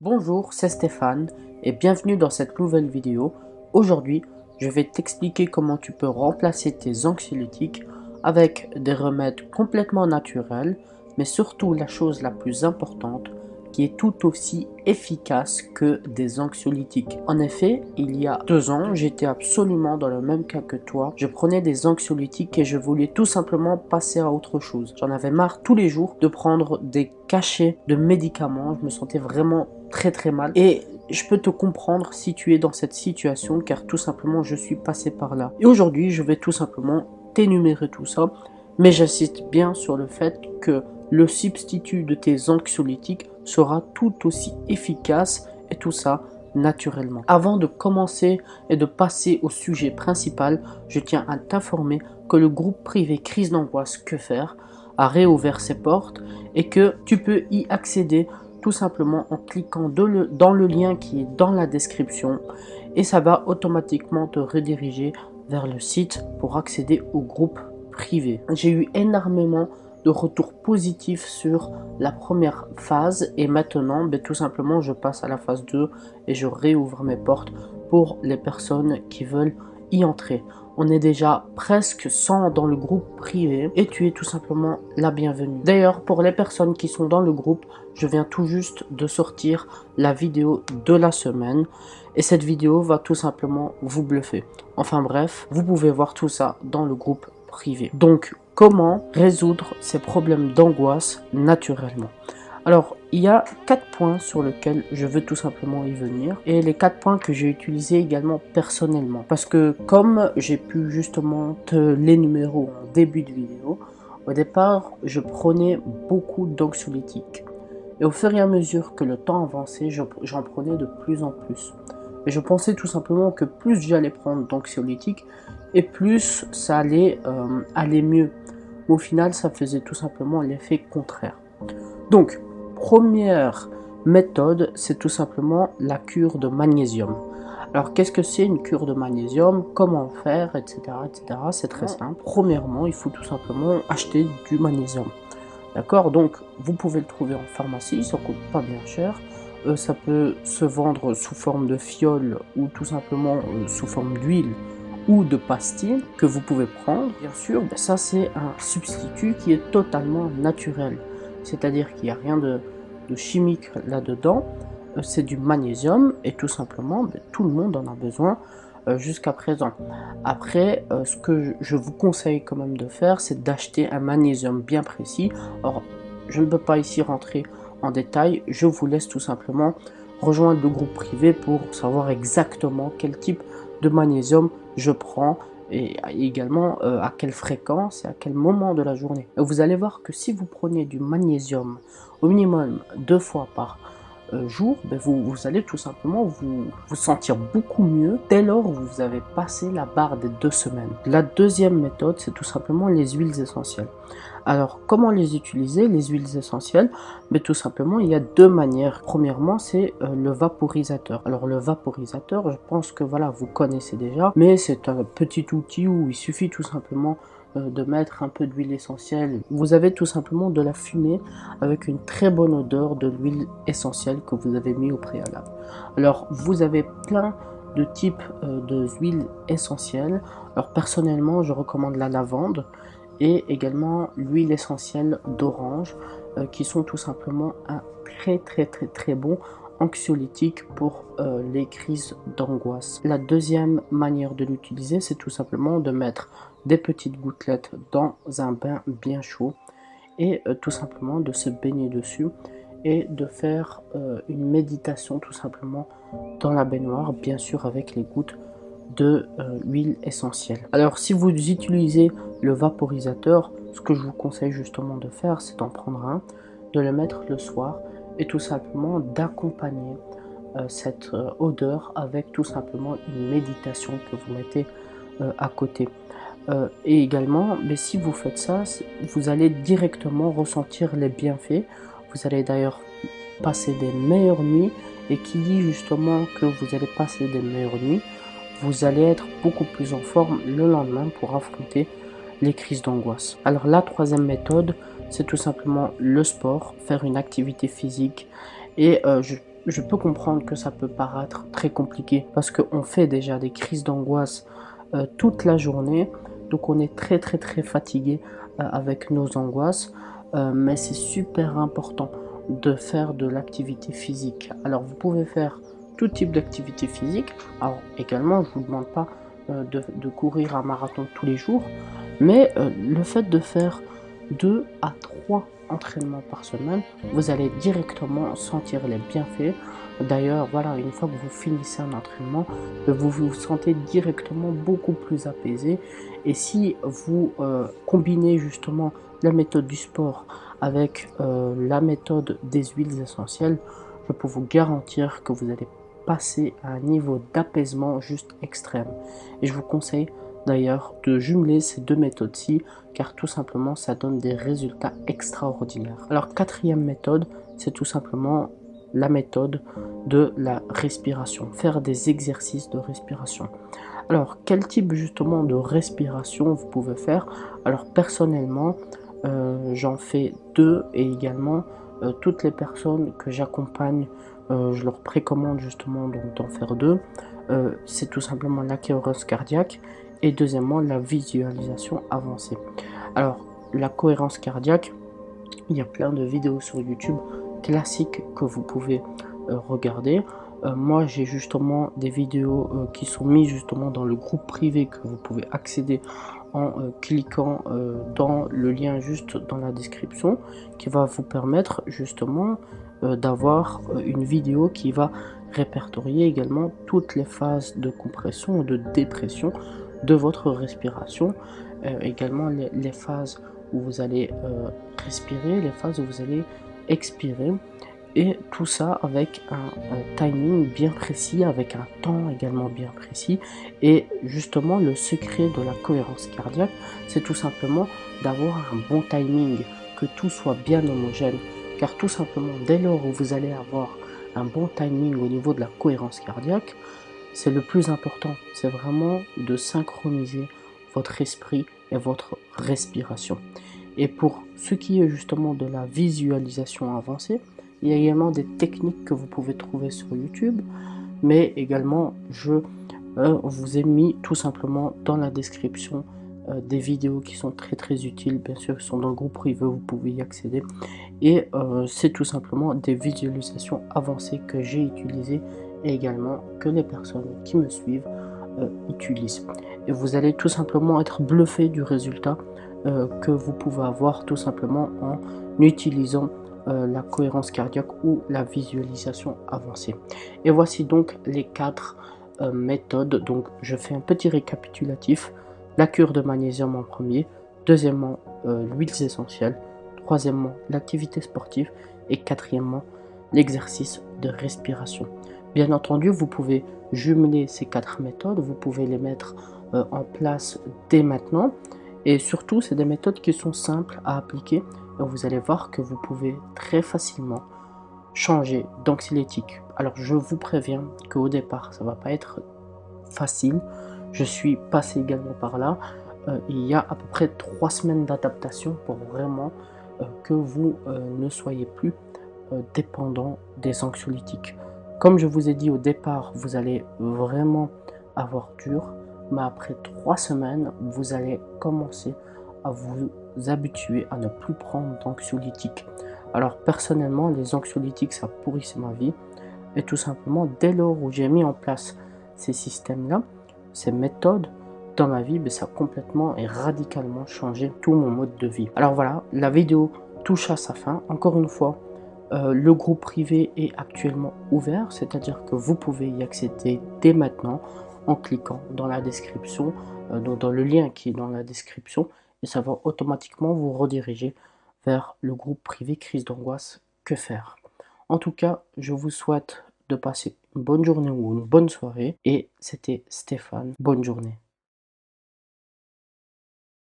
Bonjour, c'est Stéphane et bienvenue dans cette nouvelle vidéo. Aujourd'hui, je vais t'expliquer comment tu peux remplacer tes anxiolytiques avec des remèdes complètement naturels, mais surtout la chose la plus importante, qui est tout aussi efficace que des anxiolytiques. En effet, il y a 2 ans, j'étais absolument dans le même cas que toi. Je prenais des anxiolytiques et je voulais tout simplement passer à autre chose. J'en avais marre tous les jours de prendre des cachets de médicaments. Je me sentais vraiment très mal. Et je peux te comprendre si tu es dans cette situation, car tout simplement je suis passé par là. Et aujourd'hui, je vais tout simplement t'énumérer tout ça, mais j'insiste bien sur le fait que le substitut de tes anxiolytiques sera tout aussi efficace, et tout ça naturellement. Avant de commencer et de passer au sujet principal, je tiens à t'informer que le groupe privé Crise d'angoisse Que faire a réouvert ses portes et que tu peux y accéder tout simplement en cliquant dans le lien qui est dans la description, et ça va automatiquement te rediriger vers le site pour accéder au groupe privé. J'ai eu énormément de retours positifs sur la première phase et maintenant tout simplement je passe à la phase 2 et je réouvre mes portes pour les personnes qui veulent y entrer. On est déjà presque 100 dans le groupe privé et tu es tout simplement la bienvenue. D'ailleurs, pour les personnes qui sont dans le groupe, je viens tout juste de sortir la vidéo de la semaine et cette vidéo va tout simplement vous bluffer. Enfin bref, vous pouvez voir tout ça dans le groupe privé. Donc, comment résoudre ces problèmes d'angoisse naturellement? Alors, il y a 4 points sur lesquels je veux tout simplement y venir, et les 4 points que j'ai utilisés également personnellement. Parce que comme j'ai pu justement te l'énumérer en début de vidéo, au départ, je prenais beaucoup d'anxiolytiques. Et au fur et à mesure que le temps avançait, j'en prenais de plus en plus. Et je pensais tout simplement que plus j'allais prendre d'anxiolytiques, et plus ça allait aller mieux. Mais au final, ça faisait tout simplement l'effet contraire. Donc, première méthode, c'est tout simplement la cure de magnésium. Alors, qu'est-ce que c'est une cure de magnésium? Comment faire, etc. C'est très simple. Premièrement, il faut tout simplement acheter du magnésium. D'accord? Donc, vous pouvez le trouver en pharmacie, ça coûte pas bien cher. Ça peut se vendre sous forme de fiole ou tout simplement sous forme d'huile ou de pastilles que vous pouvez prendre. Bien sûr, ça c'est un substitut qui est totalement naturel. C'est-à-dire qu'il n'y a rien de chimique là-dedans. C'est du magnésium et tout simplement, tout le monde en a besoin jusqu'à présent. Après, ce que je vous conseille quand même de faire, c'est d'acheter un magnésium bien précis. Or, je ne peux pas ici rentrer en détail, je vous laisse tout simplement rejoindre le groupe privé pour savoir exactement quel type de magnésium je prends et également à quelle fréquence et à quel moment de la journée. Et vous allez voir que si vous prenez du magnésium au minimum 2 fois par jour, vous allez tout simplement vous sentir beaucoup mieux dès lors où vous avez passé la barre des 2 semaines. La deuxième méthode, c'est tout simplement les huiles essentielles. Alors, comment les utiliser, les huiles essentielles? Tout simplement, il y a 2 manières. Premièrement, c'est le vaporisateur. Alors, le vaporisateur, je pense que voilà, vous connaissez déjà, mais c'est un petit outil où il suffit tout simplement de mettre un peu d'huile essentielle. Vous avez tout simplement de la fumée avec une très bonne odeur de l'huile essentielle que vous avez mis au préalable. Alors, vous avez plein de types d'huiles essentielles. Alors, personnellement, je recommande la lavande et également l'huile essentielle d'orange qui sont tout simplement un très bon anxiolytique pour les crises d'angoisse. La deuxième manière de l'utiliser, c'est tout simplement de mettre des petites gouttelettes dans un bain bien chaud et tout simplement de se baigner dessus et de faire une méditation tout simplement dans la baignoire, bien sûr avec les gouttes de l'huile essentielle. Alors si vous utilisez le vaporisateur, ce que je vous conseille justement de faire, c'est d'en prendre un, de le mettre le soir et tout simplement d'accompagner cette odeur avec tout simplement une méditation que vous mettez à côté. Et également, si vous faites ça, vous allez directement ressentir les bienfaits. Vous allez d'ailleurs passer des meilleures nuits, et qui dit justement que vous allez passer des meilleures nuits, vous allez être beaucoup plus en forme le lendemain pour affronter les crises d'angoisse. Alors la troisième méthode, c'est tout simplement le sport, faire une activité physique. Et je peux comprendre que ça peut paraître très compliqué parce qu'on fait déjà des crises d'angoisse toute la journée, donc on est très fatigué avec nos angoisses, mais c'est super important de faire de l'activité physique. Alors vous pouvez faire tout type d'activité physique. Alors également, je ne vous demande pas de courir un marathon tous les jours, mais le fait de faire 2 à 3 entraînements par semaine, vous allez directement sentir les bienfaits. D'ailleurs, voilà, une fois que vous finissez un entraînement, vous vous sentez directement beaucoup plus apaisé. Et si vous combinez justement la méthode du sport avec la méthode des huiles essentielles, je peux vous garantir que vous allez passer à un niveau d'apaisement juste extrême. Et je vous conseille d'ailleurs de jumeler ces deux méthodes-ci, car tout simplement ça donne des résultats extraordinaires. Alors quatrième méthode, c'est tout simplement la méthode de la respiration, faire des exercices de respiration. Alors quel type justement de respiration vous pouvez faire? Alors personnellement, j'en fais deux, et également toutes les personnes que j'accompagne, je leur précommande justement d'en faire deux. C'est tout simplement la cohérence cardiaque et deuxièmement la visualisation avancée. Alors la cohérence cardiaque, il y a plein de vidéos sur YouTube classiques que vous pouvez regarder. Moi j'ai justement des vidéos qui sont mises justement dans le groupe privé que vous pouvez accéder en cliquant dans le lien juste dans la description, qui va vous permettre justement d'avoir une vidéo qui va répertorier également toutes les phases de compression ou de dépression de votre respiration, également les phases où vous allez respirer, les phases où vous allez expirer, et tout ça avec un timing bien précis, avec un temps également bien précis. Et justement le secret de la cohérence cardiaque, c'est tout simplement d'avoir un bon timing, que tout soit bien homogène, car tout simplement dès lors où vous allez avoir un bon timing au niveau de la cohérence cardiaque, c'est le plus important, c'est vraiment de synchroniser votre esprit et votre respiration. Et pour ce qui est justement de la visualisation avancée, il y a également des techniques que vous pouvez trouver sur YouTube, mais également je vous ai mis tout simplement dans la description des vidéos qui sont très utiles. Bien sûr, ils sont dans le groupe privé, vous pouvez y accéder. Et c'est tout simplement des visualisations avancées que j'ai utilisées et également que les personnes qui me suivent utilisent. Et vous allez tout simplement être bluffé du résultat que vous pouvez avoir tout simplement en utilisant la cohérence cardiaque ou la visualisation avancée. Et voici donc les 4 méthodes. Donc je fais un petit récapitulatif. La cure de magnésium en premier, deuxièmement l'huile essentielle, troisièmement l'activité sportive et quatrièmement l'exercice de respiration. Bien entendu, vous pouvez jumeler ces 4 méthodes, vous pouvez les mettre en place dès maintenant, et surtout c'est des méthodes qui sont simples à appliquer, et vous allez voir que vous pouvez très facilement changer d'anxiolytique. Alors je vous préviens qu'au départ ça va pas être facile, je suis passé également par là. Il y a à peu près 3 semaines d'adaptation pour vraiment que vous ne soyez plus dépendant des anxiolytiques. Comme je vous ai dit au départ, vous allez vraiment avoir dur, mais après 3 semaines, vous allez commencer à vous habituer à ne plus prendre d'anxiolytiques. Alors personnellement, les anxiolytiques, ça pourrissait ma vie. Et tout simplement, dès lors où j'ai mis en place ces systèmes-là, ces méthodes dans ma vie, ça a complètement et radicalement changé tout mon mode de vie. Alors voilà, la vidéo touche à sa fin. Encore une fois, le groupe privé est actuellement ouvert, c'est-à-dire que vous pouvez y accéder dès maintenant en cliquant dans la description, dans le lien qui est dans la description, et ça va automatiquement vous rediriger vers le groupe privé crise d'angoisse que faire. En tout cas, je vous souhaite de passer une bonne journée ou une bonne soirée, et c'était Stéphane. Bonne journée.